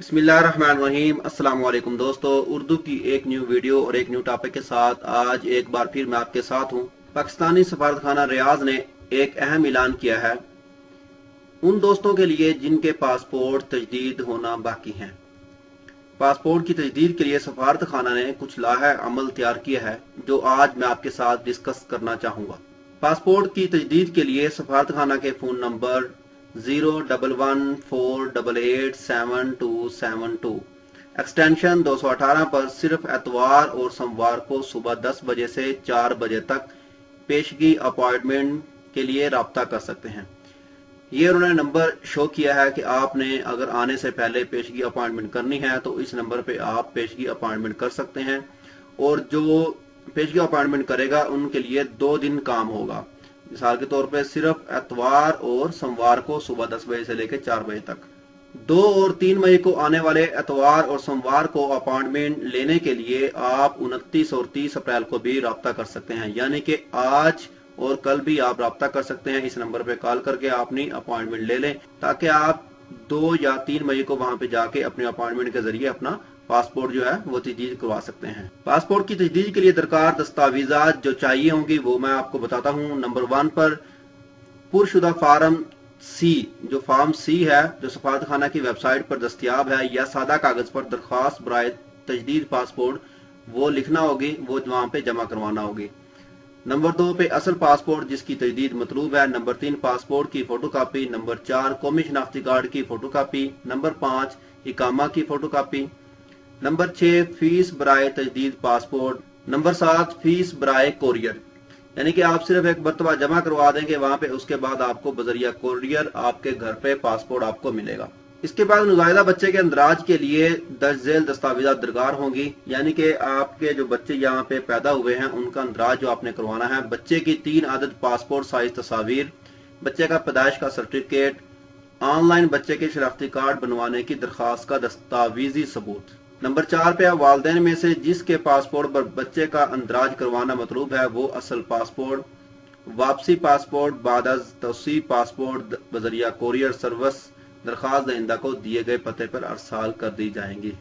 बिस्मिल्लाहिर्रहमानिर्रहीम। अस्सलाम वालेकुम दोस्तों, उर्दू की एक न्यू वीडियो और एक न्यू टॉपिक के साथ आज एक बार फिर मैं आपके साथ हूँ। पाकिस्तानी सफारतखाना रियाज ने एक अहम ऐलान किया है उन दोस्तों के लिए जिनके पासपोर्ट तजदीद होना बाकी हैं। पासपोर्ट की तजदीद के लिए सफारतखाना ने कुछ लाहे अमल तैयार किया है जो आज मैं आपके साथ डिस्कस करना चाहूँगा। पासपोर्ट की तजदीद के लिए सफारतखाना के फ़ोन नंबर 01148877272 एक्सटेंशन 218 पर सिर्फ एतवार और सोमवार को सुबह 10 बजे से 4 बजे तक पेशगी अपॉइंटमेंट के लिए रब्ता कर सकते हैं। ये उन्होंने नंबर शो किया है कि आपने अगर आने से पहले पेशगी अपॉइंटमेंट करनी है तो इस नंबर पे आप पेशगी अपॉइंटमेंट कर सकते हैं, और जो पेशगी अपॉइंटमेंट करेगा उनके लिए 2 दिन काम होगा। मिसाल के तौर पे सिर्फ एतवार और सोमवार को सुबह 10 बजे से लेकर 4 बजे तक। 2 और 3 मई को आने वाले एतवार और सोमवार को अपॉइंटमेंट लेने के लिए आप 29 और 30 अप्रैल को भी रब्ता कर सकते हैं, यानी कि आज और कल भी आप रब्ता कर सकते हैं। इस नंबर पे कॉल करके अपनी अपॉइंटमेंट ले लें ताकि आप 2 या 3 मई को वहां पे जाके अपने अपॉइंटमेंट के जरिए अपना पासपोर्ट जो है वो तजदीद करवा सकते हैं। पासपोर्ट की तजदीद के लिए दरकार दस्तावेजात जो चाहिए होंगी वो मैं आपको बताता हूँ। नंबर 1 पर पुरशुदा फार्म सी, जो फॉर्म सी है जो सफारतखाना की वेबसाइट पर दस्तियाब है, या सादा कागज पर दरख्वास्त बराए तजदीद पासपोर्ट वो लिखना होगी, वो वहां पे जमा करवाना होगी। नंबर 2 पे असल पासपोर्ट जिसकी तजदीद मतलूब है। नंबर 3 पासपोर्ट की फोटोकॉपी। नंबर 4 कौमी शनाख्ती कार्ड की फोटोकॉपी। नंबर 5 इकामा की फोटोकॉपी। नंबर 6 फीस बराए तजदीद पासपोर्ट। नंबर 7 फीस बराए कोरियर, यानी कि आप सिर्फ एक मरतबा जमा करवा देंगे वहां पे, उसके बाद आपको बजरिया कोरियर आपके घर पे पासपोर्ट आपको मिलेगा। इसके बाद नुज़ायदा बच्चे के अंदराज के लिए दर्ज झेल दस्तावेजात दरकार होंगी, यानी कि आपके जो बच्चे यहाँ पे पैदा हुए हैं उनका अंदराज जो आपने करवाना है। बच्चे की 3 अदद पासपोर्ट साइज तस्वीर, बच्चे का पैदाइश का सर्टिफिकेट, ऑनलाइन बच्चे के शनाख्ती कार्ड बनवाने की दरख्वास्त का दस्तावेजी सबूत। नंबर 4 पे वालिदैन में से जिसके पासपोर्ट पर बच्चे का अंदराज करवाना मतलूब है वो असल पासपोर्ट, वापसी पासपोर्ट, बाद अज़ तौसील पासपोर्ट बजरिया कोरियर सर्विस दरखास्त दहिंदा को दिए गए पते पर अरसाल कर दी जाएंगी।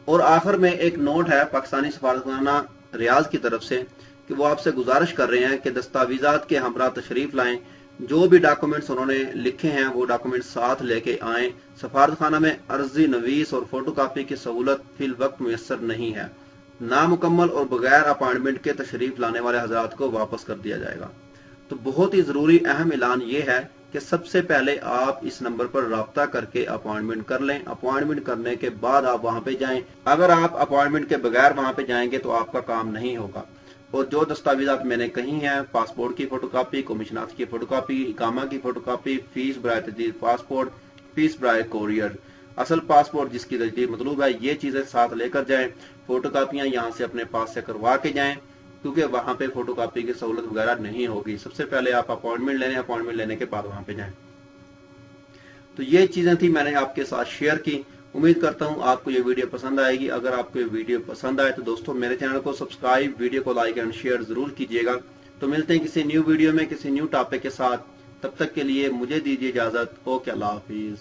और आखिर में एक नोट है पाकिस्तानी सफारतखाना रियाज की तरफ से कि वो आपसे गुजारिश कर रहे हैं कि दस्तावेजात के हमरा तशरीफ लाएं। जो भी डॉक्यूमेंट्स उन्होंने लिखे हैं वो डॉक्यूमेंट्स साथ लेके आएं। सफारतखाना में अर्जी नवीस और फोटोकॉपी की सहूलत फिल वक्त मुयस्सर नहीं है। नामुकम्मल और बगैर अपॉइंटमेंट के तशरीफ लाने वाले हजरात को वापस कर दिया जाएगा। तो बहुत ही जरूरी अहम ऐलान ये है कि सबसे पहले आप इस नंबर पर राब्ता करके अपॉइंटमेंट कर लें। अपॉइंटमेंट करने के बाद आप वहां पे जाएं। अगर आप अपॉइंटमेंट के बगैर वहां पे जाएंगे तो आपका काम नहीं होगा। और जो दस्तावेजात मैंने कही हैं, पासपोर्ट की फोटोकॉपी, कमीशनात की फोटोकॉपी, इकामा की फोटोकॉपी, फीस बराए तजदीद पासपोर्ट, फीस बराए कोरियर, असल पासपोर्ट जिसकी तजदीद मतलूब है, ये चीजें साथ लेकर जाएं। फोटोकॉपियां यहाँ से अपने पास से करवा के जाएं क्योंकि वहां पे फोटोकॉपी की सहूलत वगैरह नहीं होगी। सबसे पहले आप अपॉइंटमेंट लेने, अपॉइंटमेंट लेने के बाद वहां पे जाएं। तो ये चीजें थी मैंने आपके साथ शेयर की। उम्मीद करता हूं आपको ये वीडियो पसंद आएगी। अगर आपको ये वीडियो पसंद आए तो दोस्तों मेरे चैनल को सब्सक्राइब, वीडियो को लाइक एंड शेयर जरूर कीजिएगा। तो मिलते हैं किसी न्यू वीडियो में किसी न्यू टॉपिक के साथ। तब तक के लिए मुझे दीजिए इजाजत। ओके, अल्लाह हाफिज।